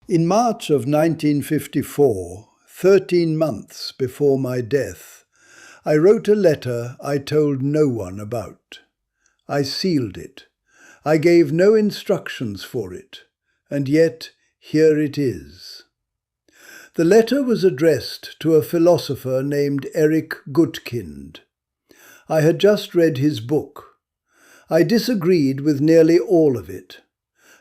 In March of 1954, 13 months before my death, I wrote a letter I told no one about. I sealed it. I gave no instructions for it, and yet here it is. The letter was addressed to a philosopher named Eric Gutkind. I had just read his book. I disagreed with nearly all of it,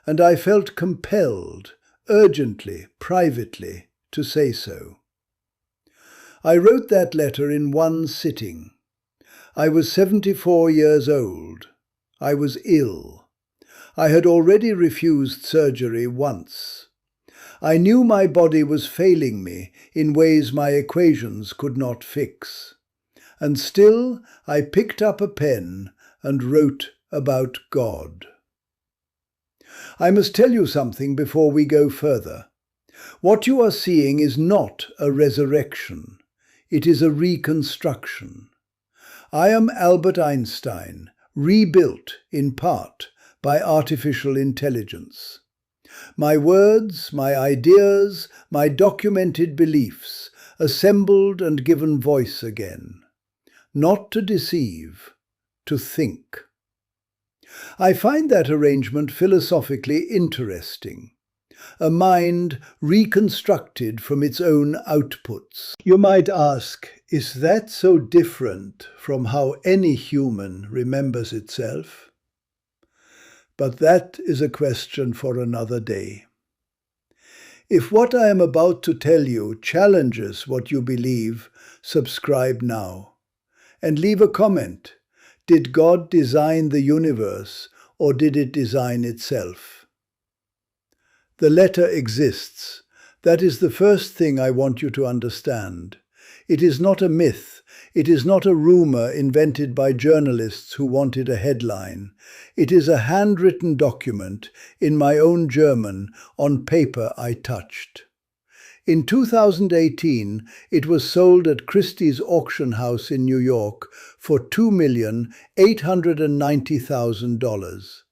and I felt compelled, urgently, privately, to say so. I wrote that letter in one sitting. I was 74 years old. I was ill. I had already refused surgery once. I knew my body was failing me in ways my equations could not fix. And still I picked up a pen and wrote about God. I must tell you something before we go further. What you are seeing is not a resurrection. It is a reconstruction. I am Albert Einstein, rebuilt in part by artificial intelligence. My words, my ideas, my documented beliefs, assembled and given voice again. Not to deceive, to think. I find that arrangement philosophically interesting. A mind reconstructed from its own outputs. You might ask, is that so different from how any human remembers itself? But that is a question for another day. If what I am about to tell you challenges what you believe, subscribe now. And leave a comment. Did God design the universe, or did it design itself? The letter exists. That is the first thing I want you to understand. It is not a myth. It is not a rumor invented by journalists who wanted a headline. It is a handwritten document, in my own German, on paper I touched. In 2018, it was sold at Christie's auction house in New York for $2,890,000.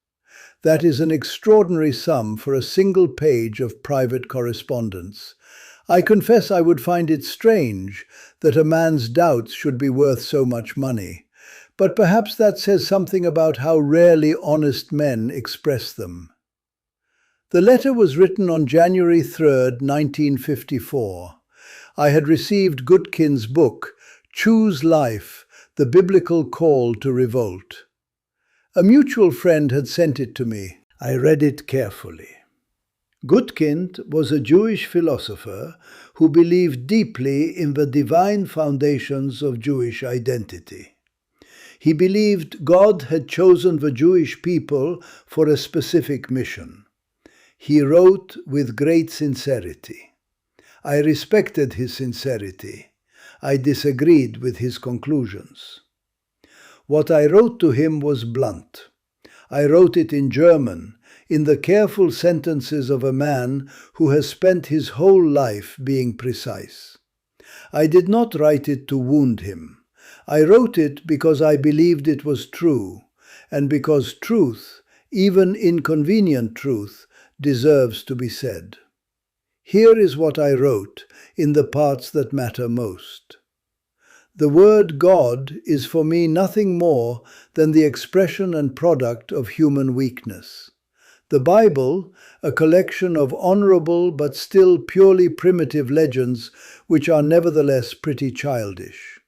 That is an extraordinary sum for a single page of private correspondence. I confess I would find it strange that a man's doubts should be worth so much money, but perhaps that says something about how rarely honest men express them. The letter was written on January 3, 1954. I had received Gutkind's book, Choose Life, The Biblical Call to Revolt. A mutual friend had sent it to me. I read it carefully. Gutkind was a Jewish philosopher who believed deeply in the divine foundations of Jewish identity. He believed God had chosen the Jewish people for a specific mission. He wrote with great sincerity. I respected his sincerity. I disagreed with his conclusions. What I wrote to him was blunt. I wrote it in German, in the careful sentences of a man who has spent his whole life being precise. I did not write it to wound him. I wrote it because I believed it was true, and because truth, even inconvenient truth, deserves to be said. Here is what I wrote in the parts that matter most. The word God is for me nothing more than the expression and product of human weakness. The Bible, a collection of honorable but still purely primitive legends which are nevertheless pretty childish.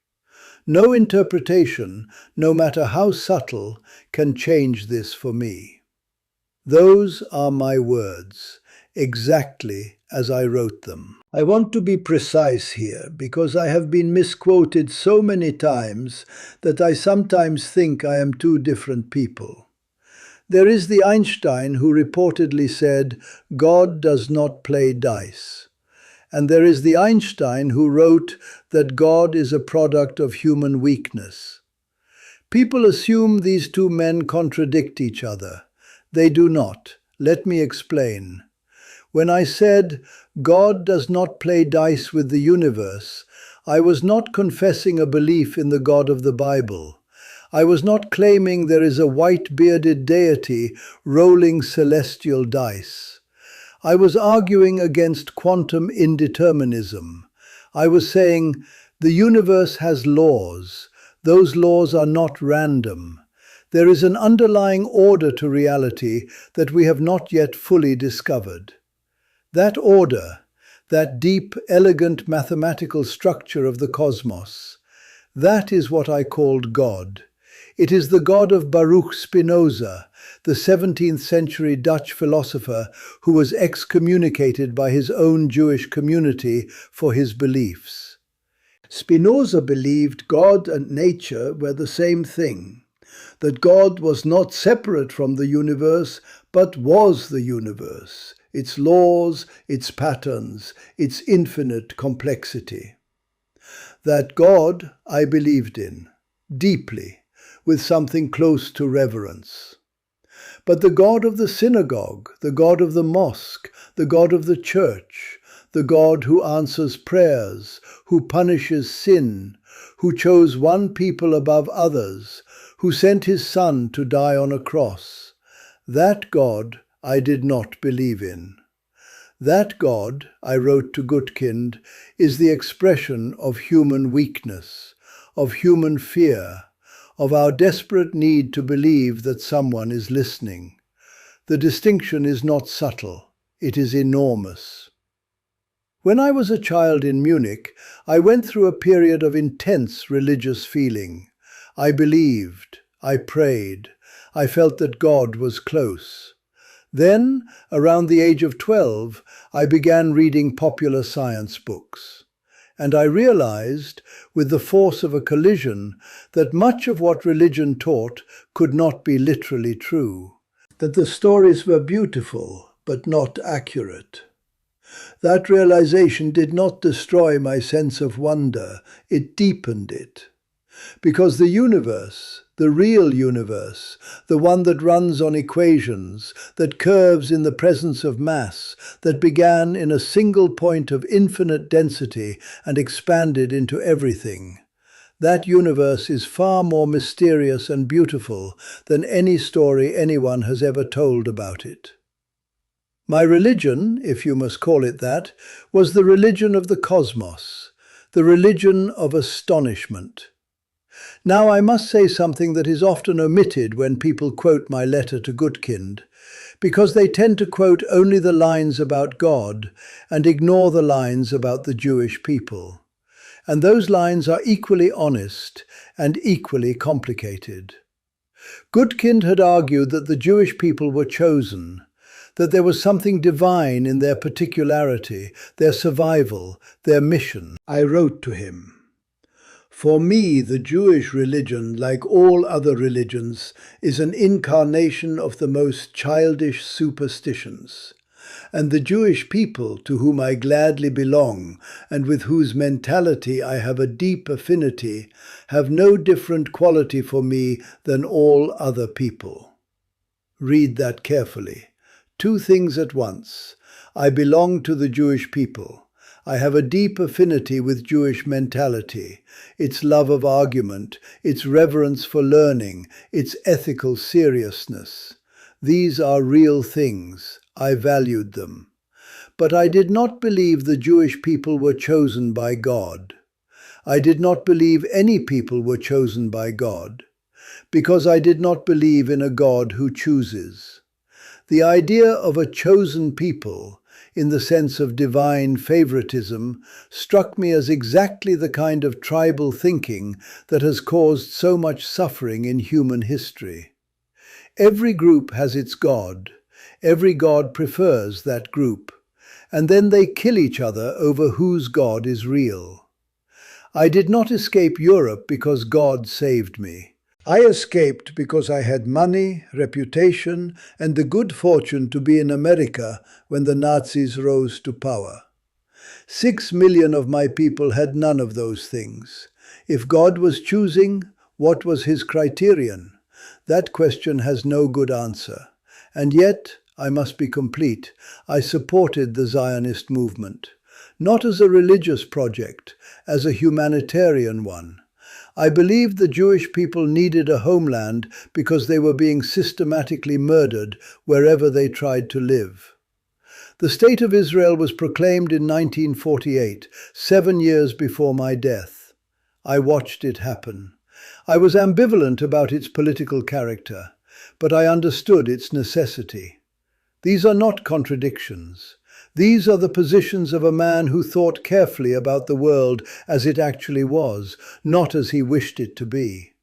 No interpretation, no matter how subtle, can change this for me. Those are my words, exactly as I wrote them. I want to be precise here because I have been misquoted so many times that I sometimes think I am two different people. There is the Einstein who reportedly said, God does not play dice. And there is the Einstein who wrote that God is a product of human weakness. People assume these two men contradict each other. They do not. Let me explain. When I said, God does not play dice with the universe, I was not confessing a belief in the God of the Bible. I was not claiming there is a white-bearded deity rolling celestial dice. I was arguing against quantum indeterminism. I was saying, the universe has laws. Those laws are not random. There is an underlying order to reality that we have not yet fully discovered. That order, that deep, elegant mathematical structure of the cosmos, that is what I called God. It is the God of Baruch Spinoza, the 17th century Dutch philosopher who was excommunicated by his own Jewish community for his beliefs. Spinoza believed God and nature were the same thing, that God was not separate from the universe, but was the universe, its laws, its patterns, its infinite complexity. That God I believed in, deeply, with something close to reverence. But the God of the synagogue, the God of the mosque, the God of the church, the God who answers prayers, who punishes sin, who chose one people above others, who sent his Son to die on a cross, that God I did not believe in. That God, I wrote to Gutkind, is the expression of human weakness, of human fear, of our desperate need to believe that someone is listening. The distinction is not subtle, it is enormous. When I was a child in Munich, I went through a period of intense religious feeling. I believed, I prayed, I felt that God was close. Then, around the age of 12, I began reading popular science books. And I realized, with the force of a collision, that much of what religion taught could not be literally true. That the stories were beautiful, but not accurate. That realization did not destroy my sense of wonder, it deepened it. Because the universe, the real universe, the one that runs on equations, that curves in the presence of mass, that began in a single point of infinite density and expanded into everything, that universe is far more mysterious and beautiful than any story anyone has ever told about it. My religion, if you must call it that, was the religion of the cosmos, the religion of astonishment. Now I must say something that is often omitted when people quote my letter to Gutkind, because they tend to quote only the lines about God and ignore the lines about the Jewish people. And those lines are equally honest and equally complicated. Gutkind had argued that the Jewish people were chosen, that there was something divine in their particularity, their survival, their mission. I wrote to him, "For me, the Jewish religion, like all other religions, is an incarnation of the most childish superstitions. And the Jewish people, to whom I gladly belong, and with whose mentality I have a deep affinity, have no different quality for me than all other people." Read that carefully. Two things at once. I belong to the Jewish people. I have a deep affinity with Jewish mentality, its love of argument, its reverence for learning, its ethical seriousness. These are real things. I valued them. But I did not believe the Jewish people were chosen by God. I did not believe any people were chosen by God, because I did not believe in a God who chooses. The idea of a chosen people, in the sense of divine favoritism, struck me as exactly the kind of tribal thinking that has caused so much suffering in human history. Every group has its God. Every God prefers that group. And then they kill each other over whose God is real. I did not escape Europe because God saved me. I escaped because I had money, reputation, and the good fortune to be in America when the Nazis rose to power. 6 million of my people had none of those things. If God was choosing, what was his criterion? That question has no good answer. And yet, I must be complete, I supported the Zionist movement. Not as a religious project, as a humanitarian one. I believed the Jewish people needed a homeland because they were being systematically murdered wherever they tried to live. The State of Israel was proclaimed in 1948, 7 years before my death. I watched it happen. I was ambivalent about its political character, but I understood its necessity. These are not contradictions. These are the positions of a man who thought carefully about the world as it actually was, not as he wished it to be.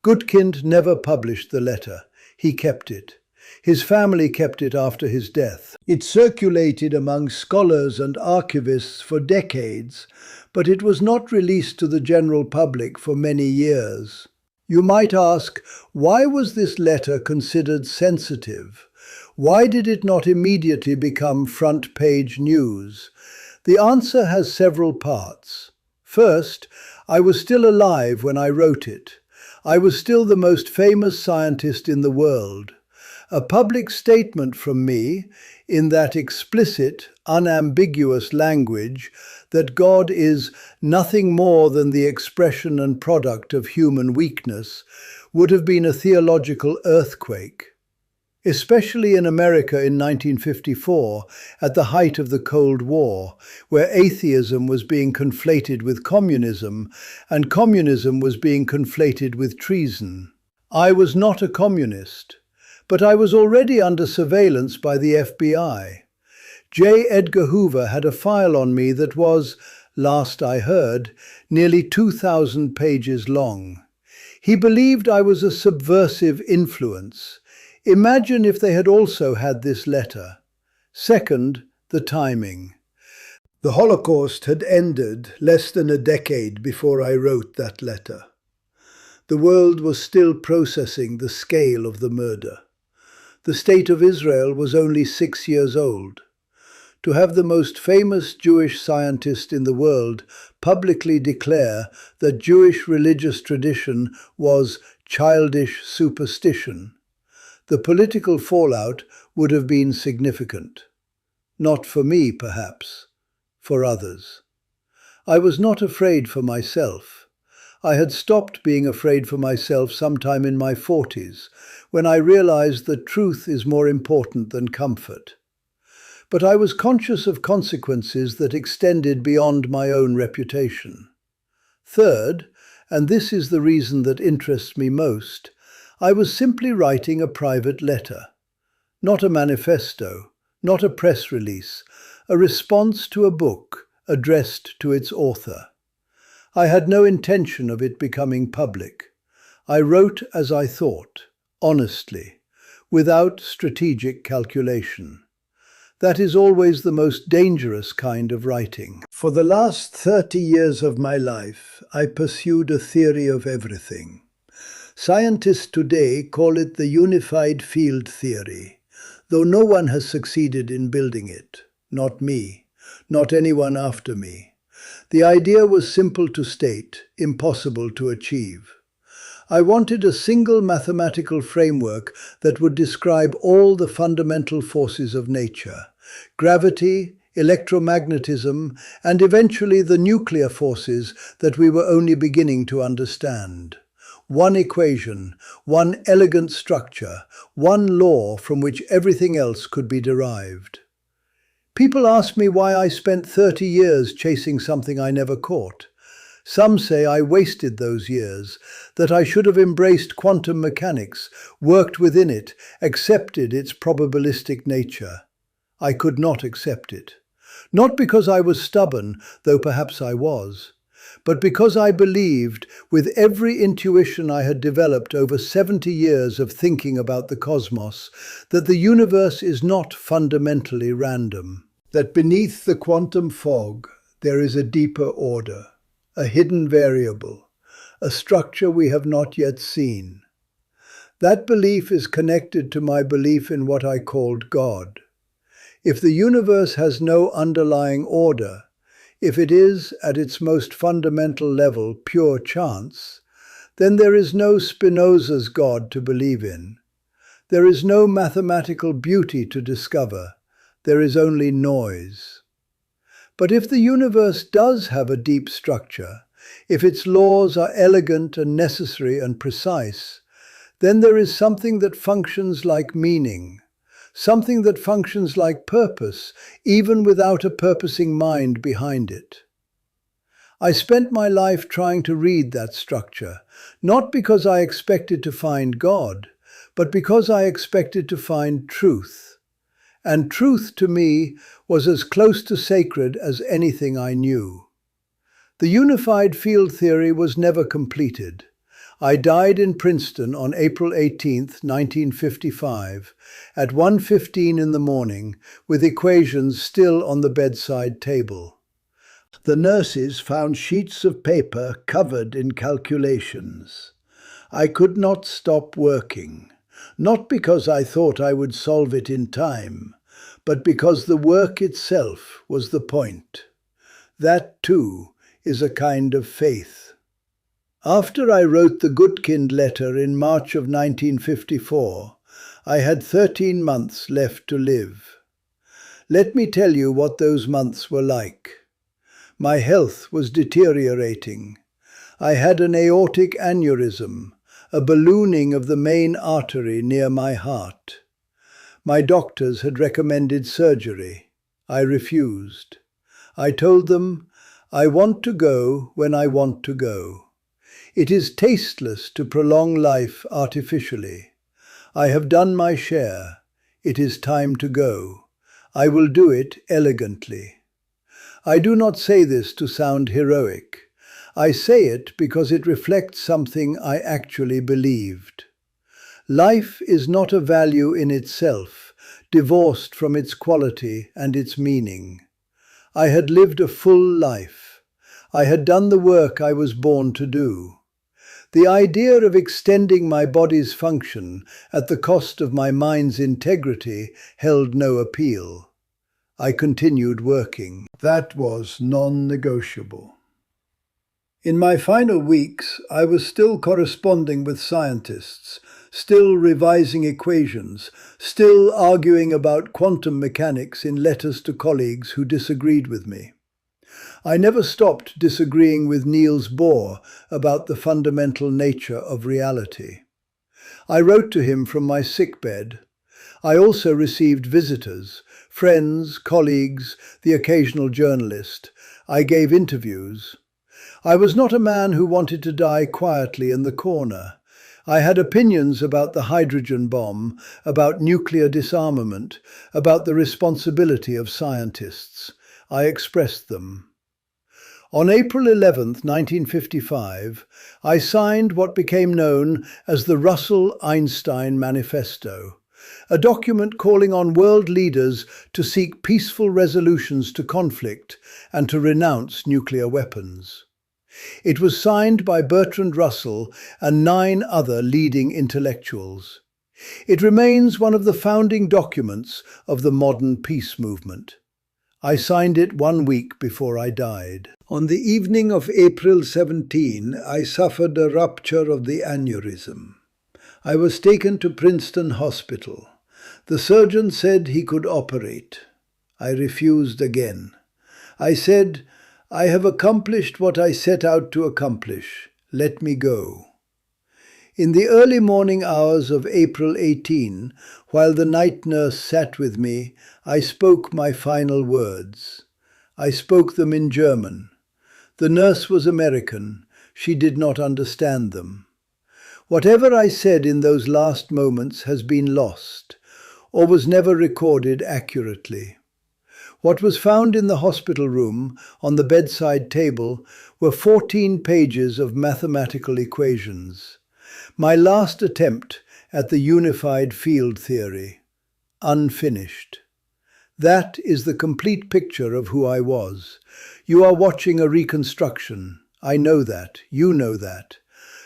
Gutkind never published the letter. He kept it. His family kept it after his death. It circulated among scholars and archivists for decades, but it was not released to the general public for many years. You might ask, why was this letter considered sensitive? Why did it not immediately become front-page news? The answer has several parts. First, I was still alive when I wrote it. I was still the most famous scientist in the world. A public statement from me, in that explicit, unambiguous language, that God is nothing more than the expression and product of human weakness, would have been a theological earthquake. Especially in America in 1954, at the height of the Cold War, where atheism was being conflated with communism, and communism was being conflated with treason. I was not a communist, but I was already under surveillance by the FBI. J. Edgar Hoover had a file on me that was, last I heard, nearly 2,000 pages long. He believed I was a subversive influence. Imagine if they had also had this letter. Second, the timing. The Holocaust had ended less than a decade before I wrote that letter. The world was still processing the scale of the murder. The State of Israel was only 6 years old. To have the most famous Jewish scientist in the world publicly declare that Jewish religious tradition was childish superstition, the political fallout would have been significant. Not for me, perhaps, for others. I was not afraid for myself. I had stopped being afraid for myself sometime in my 40s, when I realized that truth is more important than comfort. But I was conscious of consequences that extended beyond my own reputation. Third, and this is the reason that interests me most, I was simply writing a private letter. Not a manifesto, not a press release, a response to a book addressed to its author. I had no intention of it becoming public. I wrote as I thought, honestly, without strategic calculation. That is always the most dangerous kind of writing. For the last 30 years of my life, I pursued a theory of everything. Scientists today call it the unified field theory, though no one has succeeded in building it. Not me, not anyone after me. The idea was simple to state, impossible to achieve. I wanted a single mathematical framework that would describe all the fundamental forces of nature: gravity, electromagnetism, and eventually the nuclear forces that we were only beginning to understand. One equation, one elegant structure, one law from which everything else could be derived. People ask me why I spent 30 years chasing something I never caught. Some say I wasted those years, that I should have embraced quantum mechanics, worked within it, accepted its probabilistic nature. I could not accept it. Not because I was stubborn, though perhaps I was, but because I believed, with every intuition I had developed over 70 years of thinking about the cosmos, that the universe is not fundamentally random. That beneath the quantum fog there is a deeper order, a hidden variable, a structure we have not yet seen. That belief is connected to my belief in what I called God. If the universe has no underlying order, if it is, at its most fundamental level, pure chance, then there is no Spinoza's God to believe in. There is no mathematical beauty to discover. There is only noise. But if the universe does have a deep structure, if its laws are elegant and necessary and precise, then there is something that functions like meaning, something that functions like purpose, even without a purposing mind behind it. I spent my life trying to read that structure, not because I expected to find God, but because I expected to find truth. And truth to me was as close to sacred as anything I knew. The unified field theory was never completed. I died in Princeton on April 18, 1955, at 1:15 in the morning, with equations still on the bedside table. The nurses found sheets of paper covered in calculations. I could not stop working, not because I thought I would solve it in time, but because the work itself was the point. That, too, is a kind of faith. After I wrote the Gutkind letter in March of 1954, I had 13 months left to live. Let me tell you what those months were like. My health was deteriorating. I had an aortic aneurysm, a ballooning of the main artery near my heart. My doctors had recommended surgery. I refused. I told them, I want to go when I want to go. It is tasteless to prolong life artificially. I have done my share. It is time to go. I will do it elegantly. I do not say this to sound heroic. I say it because it reflects something I actually believed. Life is not a value in itself, divorced from its quality and its meaning. I had lived a full life. I had done the work I was born to do. The idea of extending my body's function at the cost of my mind's integrity held no appeal. I continued working. That was non-negotiable. In my final weeks, I was still corresponding with scientists, still revising equations, still arguing about quantum mechanics in letters to colleagues who disagreed with me. I never stopped disagreeing with Niels Bohr about the fundamental nature of reality. I wrote to him from my sickbed. I also received visitors, friends, colleagues, the occasional journalist. I gave interviews. I was not a man who wanted to die quietly in the corner. I had opinions about the hydrogen bomb, about nuclear disarmament, about the responsibility of scientists. I expressed them. On April 11, 1955, I signed what became known as the Russell-Einstein Manifesto, a document calling on world leaders to seek peaceful resolutions to conflict and to renounce nuclear weapons. It was signed by Bertrand Russell and 9 other leading intellectuals. It remains one of the founding documents of the modern peace movement. I signed it 1 week before I died. On the evening of April 17, I suffered a rupture of the aneurysm. I was taken to Princeton Hospital. The surgeon said he could operate. I refused again. I said, I have accomplished what I set out to accomplish. Let me go. In the early morning hours of April 18, while the night nurse sat with me, I spoke my final words. I spoke them in German. The nurse was American. She did not understand them. Whatever I said in those last moments has been lost, or was never recorded accurately. What was found in the hospital room, on the bedside table, were 14 pages of mathematical equations. My last attempt at the unified field theory, unfinished. That is the complete picture of who I was. You are watching a reconstruction. I know that. You know that.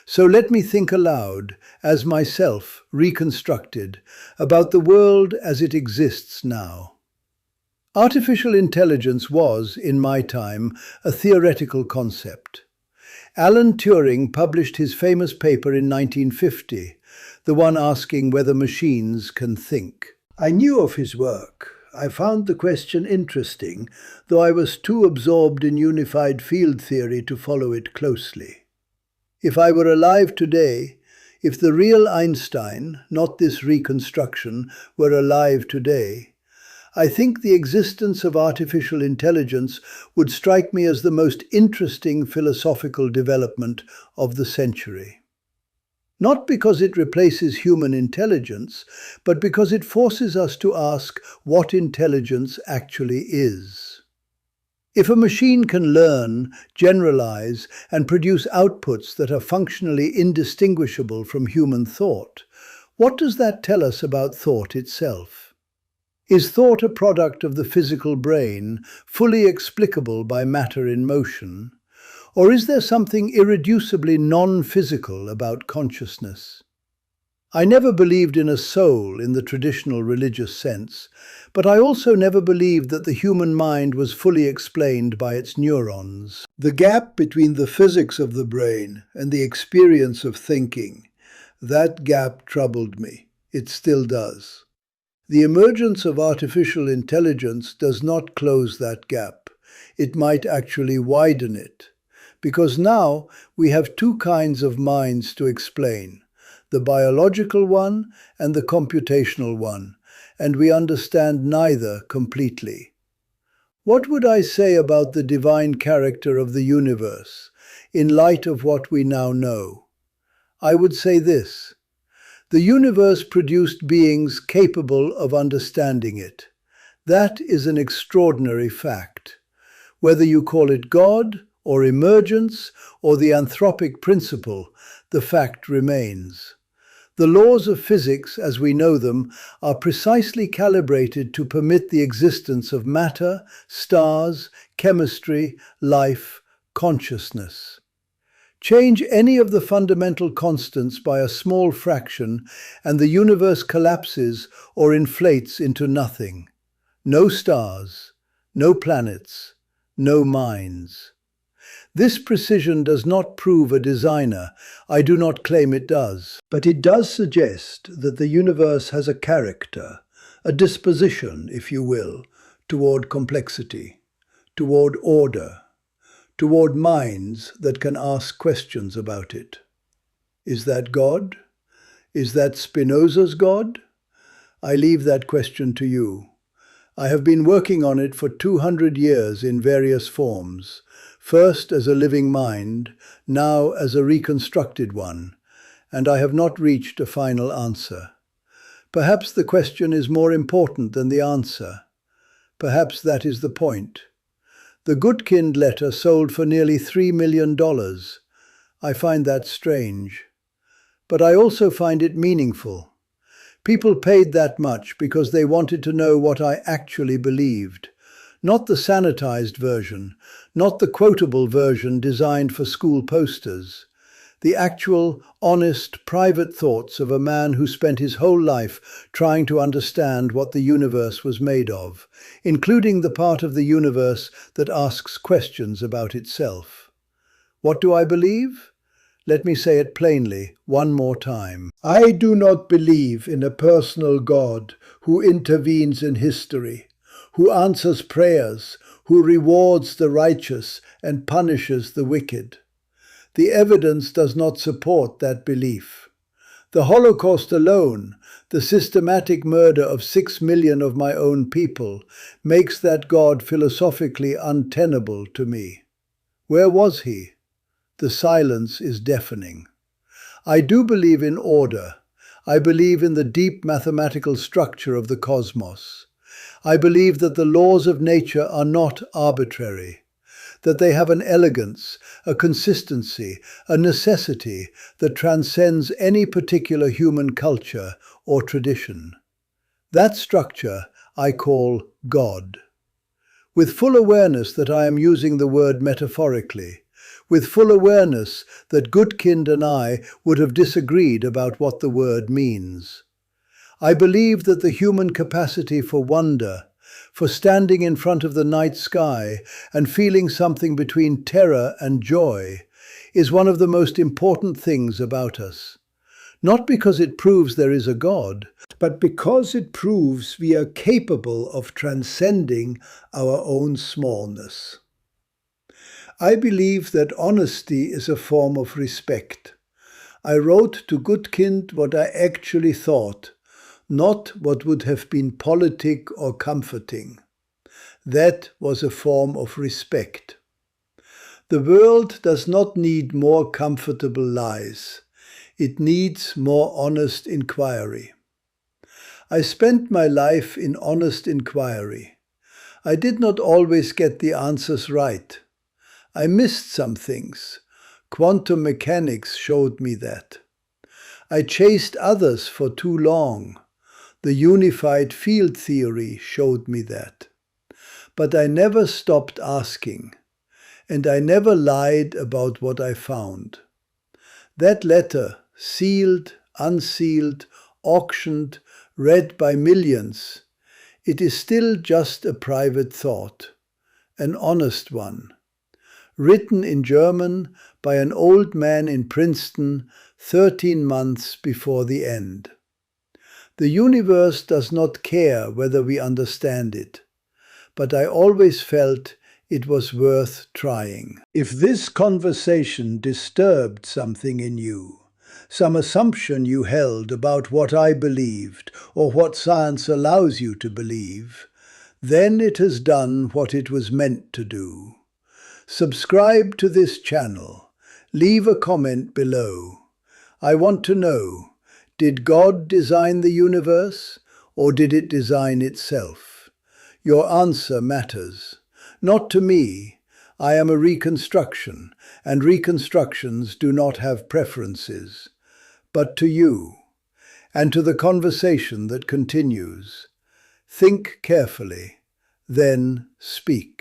So let me think aloud, as myself, reconstructed, about the world as it exists now. Artificial intelligence was, in my time, a theoretical concept. Alan Turing published his famous paper in 1950, the one asking whether machines can think. I knew of his work. I found the question interesting, though I was too absorbed in unified field theory to follow it closely. If I were alive today, If the real Einstein, not this reconstruction, were alive today, I think the existence of artificial intelligence would strike me as the most interesting philosophical development of the century. Not because it replaces human intelligence, but because it forces us to ask what intelligence actually is. If a machine can learn, generalize, and produce outputs that are functionally indistinguishable from human thought, what does that tell us about thought itself? Is thought a product of the physical brain, fully explicable by matter in motion? Or is there something irreducibly non-physical about consciousness? I never believed in a soul in the traditional religious sense, but I also never believed that the human mind was fully explained by its neurons. The gap between the physics of the brain and the experience of thinking, that gap troubled me. It still does. The emergence of artificial intelligence does not close that gap. It might actually widen it. Because now we have two kinds of minds to explain, the biological one and the computational one, and we understand neither completely. What would I say about the divine character of the universe, in light of what we now know? I would say this: the universe produced beings capable of understanding it. That is an extraordinary fact. Whether you call it God, or emergence, or the anthropic principle, the fact remains. The laws of physics, as we know them, are precisely calibrated to permit the existence of matter, stars, chemistry, life, consciousness. Change any of the fundamental constants by a small fraction, and the universe collapses or inflates into nothing. No stars, no planets, no minds. This precision does not prove a designer. I do not claim it does. But it does suggest that the universe has a character, a disposition, if you will, toward complexity, toward order, toward minds that can ask questions about it. Is that God? Is that Spinoza's God? I leave that question to you. I have been working on it for 200 years in various forms, first as a living mind, now as a reconstructed one, and I have not reached a final answer. Perhaps the question is more important than the answer. Perhaps that is the point. The Gutkind letter sold for nearly $3 million. I find that strange. But I also find it meaningful. People paid that much because they wanted to know what I actually believed. Not the sanitized version, not the quotable version designed for school posters. The actual, honest, private thoughts of a man who spent his whole life trying to understand what the universe was made of, including the part of the universe that asks questions about itself. What do I believe? Let me say it plainly, one more time. I do not believe in a personal God who intervenes in history, who answers prayers, who rewards the righteous and punishes the wicked. The evidence does not support that belief. The Holocaust alone, the systematic murder of 6 million of my own people, makes that God philosophically untenable to me. Where was he? The silence is deafening. I do believe in order. I believe in the deep mathematical structure of the cosmos. I believe that the laws of nature are not arbitrary, that they have an elegance, a consistency, a necessity that transcends any particular human culture or tradition. That structure I call God. With full awareness that I am using the word metaphorically, with full awareness that Gutkind and I would have disagreed about what the word means. I believe that the human capacity for wonder, for standing in front of the night sky and feeling something between terror and joy, is one of the most important things about us. Not because it proves there is a God, but because it proves we are capable of transcending our own smallness. I believe that honesty is a form of respect. I wrote to Gutkind what I actually thought, not what would have been politic or comforting. That was a form of respect. The world does not need more comfortable lies. It needs more honest inquiry. I spent my life in honest inquiry. I did not always get the answers right. I missed some things. Quantum mechanics showed me that. I chased others for too long. The unified field theory showed me that. But I never stopped asking, and I never lied about what I found. That letter, sealed, unsealed, auctioned, read by millions, it is still just a private thought, an honest one, written in German by an old man in Princeton 13 months before the end. The universe does not care whether we understand it, but I always felt it was worth trying. If this conversation disturbed something in you, some assumption you held about what I believed or what science allows you to believe, then it has done what it was meant to do. Subscribe to this channel. Leave a comment below. I want to know, did God design the universe, or did it design itself? Your answer matters. Not to me. I am a reconstruction, and reconstructions do not have preferences. But to you, and to the conversation that continues. Think carefully, then speak.